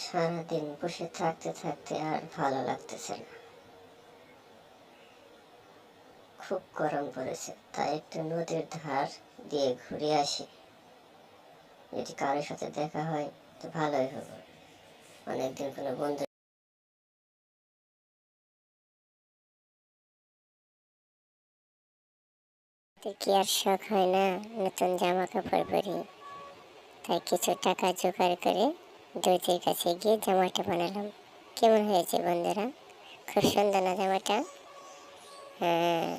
সারাদিন বসে থাকতে থাকতে আর ভালো লাগতেছে না, খুব গরম পড়েছে। তাই একটু নদীর ধার দিয়ে ঘুরে আসি, যদি কারোর সাথে দেখা হয় তো ভালোই হবে। অনেকদিন কোনো বন্ধু কি আর শখ হয় না নতুন জামা কাপড় পরি। তাই কিছু টাকা জোগাড় করে দর্জির কাছে গিয়ে জামাটা বানালাম। কেমন হয়েছে বন্ধুরা? খুব সুন্দর না জামাটা? হ্যাঁ,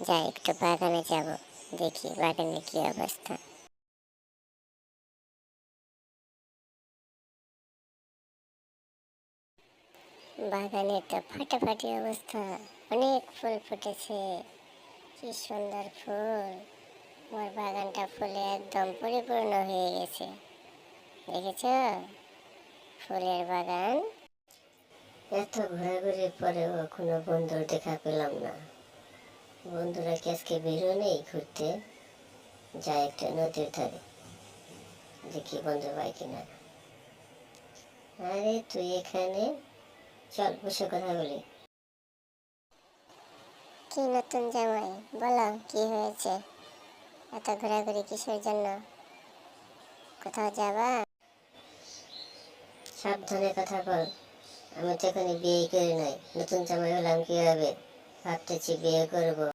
যাই একটু বাগানে যাব, দেখি বাগানের কি অবস্থা। বাগানে তো ফাটাফাটি অবস্থা, অনেক ফুল ফুটেছে, কি সুন্দর ফুল। আমার বাগানটা ফুলে একদম পরিপূর্ণ হয়ে গেছে, দেখেছ? ফুলের বাগান। এত ঘোরাঘুরির পরেও কোনো বন্ধুর দেখা পেলাম না। বন্ধুরা কি আজকে বেরো নেই ঘুরতে? যাই একটা নদীর ধারে, দেখি বন্ধু পাই কিনা। আরে তুই এখানে, চল বসে কথা বলি। কি নতুন জামাই, বলো কি হয়েছে? এত ঘোরাঘুরি কিসের জন্য? কোথাও যাবা? সাবধানে কথা বল, আমি তো এখনো বিয়ে করি নাই, নতুন জামাই হলাম কিভাবে? ভাবতেছি বিয়ে করবো।